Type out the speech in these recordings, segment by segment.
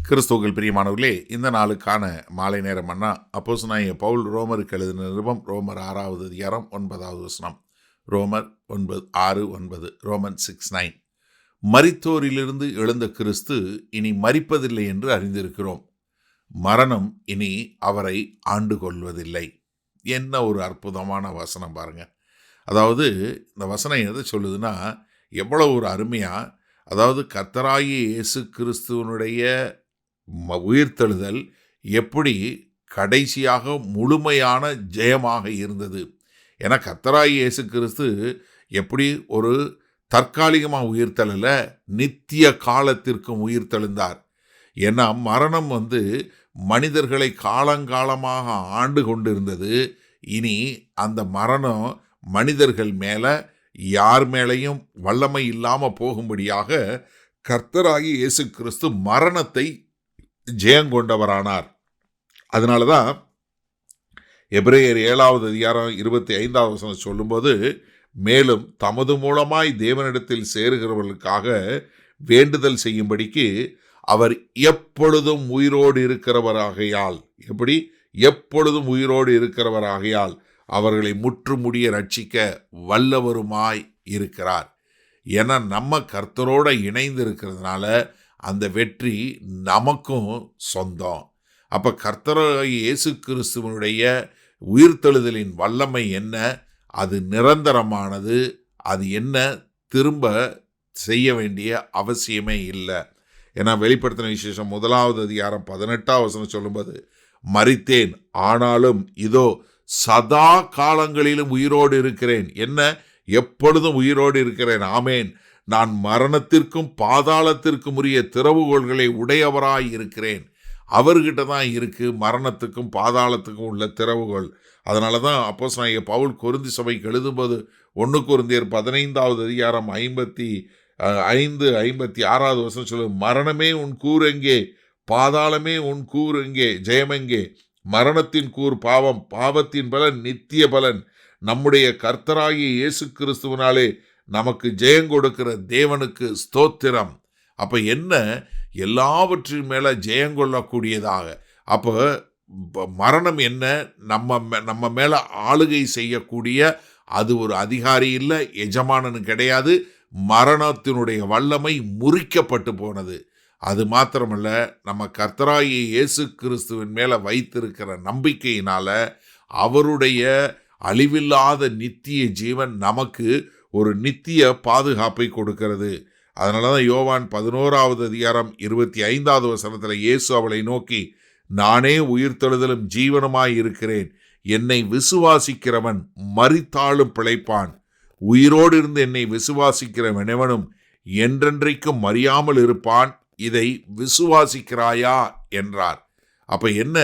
கிறிஸ்துவுக்குள் பிரியமானவர்களே, இந்த நாளுக்கான மாலை நேர மன்னா அப்போஸ்தலனாகிய பவுல் ரோமருக்கு எழுதின நிருபம், ரோமர் 6வது அதிகாரம் 9வது வசனம். ரோமர் 6:9. ரோமன் 6:9. மரித்தோரிலிருந்து எழுந்த கிறிஸ்து இனி மரிப்பதில்லை என்று அறிந்திருக்கிறோம். மரணம் இனி அவரை ஆண்டு கொள்வதில்லை. என்ன ஒரு அற்புதமான வசனம் பாருங்க. அதாவது இந்த வசனம் எதை சொல்லுதுன்னா, எவ்வளவு ஒரு அருமையா, அதாவது கர்த்தராகிய இயேசு கிறிஸ்துவனுடைய உயிர்த்தெழுதல் எப்படி கடைசியாக முழுமையான ஜெயமாக இருந்தது. ஏன்னா கர்த்தராகிய இயேசு கிறிஸ்து எப்படி ஒரு தற்காலிகமாக உயிர்த்தெழல, நித்திய காலத்திற்கும் உயிர்த்தெழுந்தார். ஏன்னா மரணம் மனிதர்களை காலங்காலமாக ஆண்டு கொண்டிருந்தது. இனி அந்த மரணம் மனிதர்கள் மேல யார் மேலையும் வல்லமை இல்லாமல் போகும்படியாக கர்த்தராகிய இயேசு கிறிஸ்து மரணத்தை ஜெயங்கொண்டவரானார். அதனால தான் எபிரேயர் 7வது அதிகாரம் 25வது வசனம் சொல்லும்போது, மேலும் தமது மூலமாய் தேவனிடத்தில் சேருகிறவர்களுக்காக வேண்டுதல் செய்யும்படிக்கு அவர் எப்பொழுதும் உயிரோடு இருக்கிறவராகையால், எப்படி எப்பொழுதும் உயிரோடு இருக்கிறவராகையால் அவர்களை முற்றுமுடிய ரட்சிக்க வல்லவருமாய் இருக்கிறார். ஏன்னா நம்ம கர்த்தரோடு இணைந்து இருக்கிறதுனால அந்த வெற்றி நமக்கும் சொந்தம். அப்போ கர்த்தராகிய இயேசு கிறிஸ்துவனுடைய உயிர்த்தெழுதலின் வல்லமை என்ன? அது நிரந்தரமானது. அது என்ன திரும்ப செய்ய வேண்டிய அவசியமே இல்லை. ஏன்னா வெளிப்படுத்தின விசேஷம் 1வது அதிகாரம் 18வது வசனம் சொல்லும்போது, மரித்தேன் ஆனாலும் இதோ சதா காலங்களிலும் உயிரோடு இருக்கிறேன். என்ன? எப்பொழுதும் உயிரோடு இருக்கிறேன். ஆமேன். நான் மரணத்திற்கும் பாதாளத்திற்கும் உரிய திறவுகோல்களை உடையவராய் இருக்கிறேன். அவர்கிட்ட தான் இருக்கு மரணத்துக்கும் பாதாளத்துக்கும் உள்ள திறவுகோல். அதனால தான் அப்போஸ்தலனாகிய பவுல் கொரிந்து சபைக்கு எழுதும்போது 1 கொரிந்தியர் 15வது அதிகாரம் 55-56வது வசனம் சொல்லு, மரணமே உன் கூர் எங்கே? பாதாளமே உன் கூர் எங்கே? ஜெயமெங்கே? மரணத்தின் கூர் பாவம், பாவத்தின் பலன் நித்திய பலன். நம்முடைய கர்த்தராகிய இயேசு கிறிஸ்துவினாலே நமக்கு ஜெயம் கொடுக்கிற தேவனுக்கு ஸ்தோத்திரம். அப்போ என்ன? எல்லாவற்றின் மேலே ஜெயங்கொள்ளக்கூடியதாக. அப்போ மரணம் என்ன? நம்ம மேலே ஆளுகை செய்யக்கூடிய அது ஒரு அதிகாரி இல்லை, எஜமானனு கிடையாது. மரணத்தினுடைய வல்லமை முறிக்கப்பட்டு போனது. அது மாத்திரமல்ல, நம்ம கர்த்தராகிய இயேசு கிறிஸ்துவின் மேலே வைத்திருக்கிற நம்பிக்கையினால அவருடைய அழிவில்லாத நித்திய ஜீவன் நமக்கு ஒரு நித்திய பாதுகாப்பை கொடுக்கிறது. அதனால தான் யோவான் 11வது அதிகாரம் 25வது வசனத்தில் இயேசு அவளை நோக்கி, நானே உயிர்த்தெழுதலும் ஜீவனுமாய் இருக்கிறேன். என்னை விசுவாசிக்கிறவன் மரித்தாலும் பிழைப்பான். உயிரோடு இருந்து என்னை விசுவாசிக்கிறவனெவனும் என்றென்றைக்கும் மறியாமல் இருப்பான். இதை விசுவாசிக்கிறாயா என்றார். அப்ப என்ன?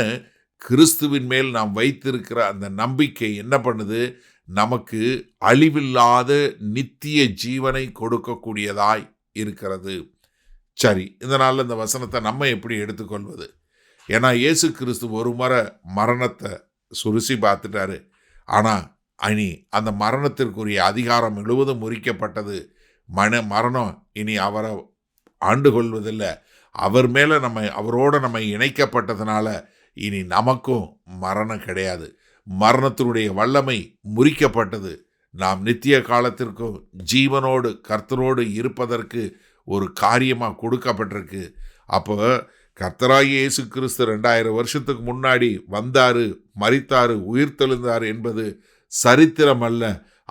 கிறிஸ்துவின் மேல் நாம் வைத்திருக்கிற அந்த நம்பிக்கை என்ன பண்ணுது? நமக்கு அழிவில்லாத நித்திய ஜீவனை கொடுக்கக்கூடியதாய் இருக்கிறது. சரி, இந்த நாளில் இந்த வசனத்தை நம்ம எப்படி எடுத்துக்கொள்வது? ஏன்னா இயேசு கிறிஸ்து ஒரு முறை மரணத்தை சுருசி பார்த்துட்டாரு. ஆனால் இனி அந்த மரணத்திற்குரிய அதிகாரம் முழுவதும் முறிக்கப்பட்டது. மரணம் இனி அவரை ஆண்டு கொள்வதில்லை. அவர் மேலே அவரோடு நம்ம இணைக்கப்பட்டதுனால இனி நமக்கும் மரணம் கிடையாது. மரணத்தினுடைய வல்லமை முறிக்கப்பட்டது. நாம் நித்திய காலத்திற்கும் ஜீவனோடு கர்த்தரோடு இருப்பதற்கு ஒரு காரியமாக கொடுக்கப்பட்டிருக்கு. அப்போ கர்த்தராகிய இயேசு கிறிஸ்து 2000 வருஷத்துக்கு முன்னாடி வந்தார், மரித்தார், உயிர்த்தெழுந்தார் என்பது சரித்திரம் அல்ல.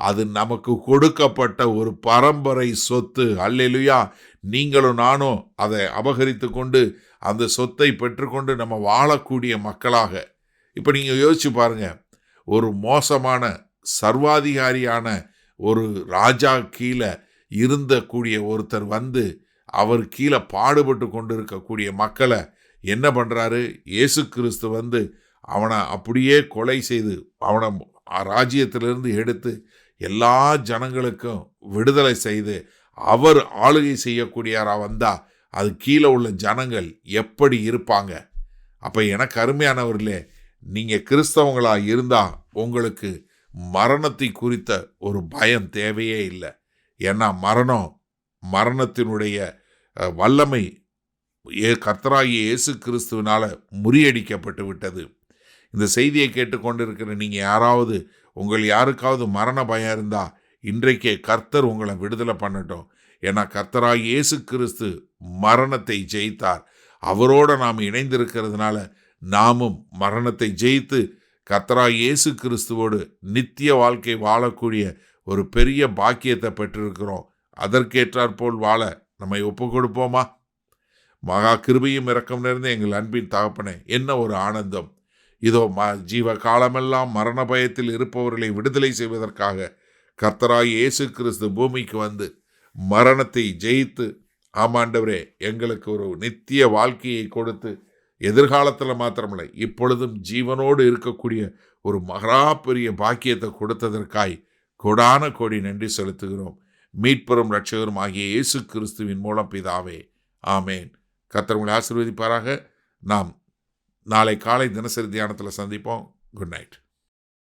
அது நமக்கு கொடுக்கப்பட்ட ஒரு பரம்பரை சொத்து. அல்லேலூயா. நீங்களும் நானும் அதை அபகரித்து கொண்டு அந்த சொத்தை பெற்றுக்கொண்டு நம்ம வாழக்கூடிய மக்களாக. இப்போ நீங்கள் யோசிச்சு பாருங்க, ஒரு மோசமான சர்வாதிகாரியான ஒரு ராஜா கீழே இருந்தக்கூடிய ஒருத்தர் அவர் கீழே பாடுபட்டு கொண்டு இருக்கக்கூடிய மக்களை என்ன பண்ணுறாரு? இயேசு கிறிஸ்து அவனை அப்படியே கொலை செய்து அவனை ராஜ்யத்திலிருந்து எடுத்து எல்லா ஜனங்களுக்கும் விடுதலை செய்து அவர் ஆளுகை செய்யக்கூடியாரா வந்தால் அது கீழே உள்ள ஜனங்கள் எப்படி இருப்பாங்க? அப்போ எனக்கு அருமையானவர்களே, நீங்கள் கிறிஸ்தவங்களாக இருந்தால் உங்களுக்கு மரணத்தை குறித்த ஒரு பயம் தேவையே இல்லை. ஏன்னா மரணத்தினுடைய வல்லமை கர்த்தராகிய இயேசு கிறிஸ்துவினால முறியடிக்கப்பட்டு விட்டது. இந்த செய்தியை கேட்டுக்கொண்டிருக்கிற நீங்கள் யாராவது, உங்கள் யாருக்காவது மரண பயம் இருந்தால் இன்றைக்கே கர்த்தர் உங்களை விடுதலை பண்ணட்டும். ஏன்னா கர்த்தராகிய இயேசு கிறிஸ்து மரணத்தை ஜெயித்தார். அவரோடு நாம் இணைந்திருக்கிறதுனால நாமும் மரணத்தை ஜெயித்து கர்த்தராகிய இயேசு கிறிஸ்துவோடு நித்திய வாழ்க்கை வாழக்கூடிய ஒரு பெரிய பாக்கியத்தை பெற்றிருக்கிறோம். அதற்கேற்றாற்போல் வாழ நம்மை ஒப்பு கொடுப்போமா? மகா கிருபையும் இரக்கம் நிறைந்த எங்கள் அன்பின் தகப்பனே, என்ன ஒரு ஆனந்தம்! இதோ ஜீவ காலமெல்லாம் மரண பயத்தில் இருப்பவர்களை விடுதலை செய்வதற்காக கர்த்தராகிய இயேசு கிறிஸ்து பூமிக்கு வந்து மரணத்தை ஜெயித்து, ஆமாண்டவரே, எங்களுக்கு ஒரு நித்திய வாழ்க்கையை கொடுத்து, எதிர்காலத்தில் மாத்திரமில்லை இப்பொழுதும் ஜீவனோடு இருக்கக்கூடிய ஒரு மகா பெரிய பாக்கியத்தை கொடுத்ததற்காய் கொடான கோடி நன்றி செலுத்துகிறோம். மீட்பெரும் இரட்சகரும் ஆகிய இயேசு கிறிஸ்துவின் மூலம் பிதாவே, ஆமேன். கர்த்தர் உங்களை ஆசீர்வதிப்பாராக. நாம் நாளை காலை தினசரி தியானத்தில் சந்திப்போம். Good night.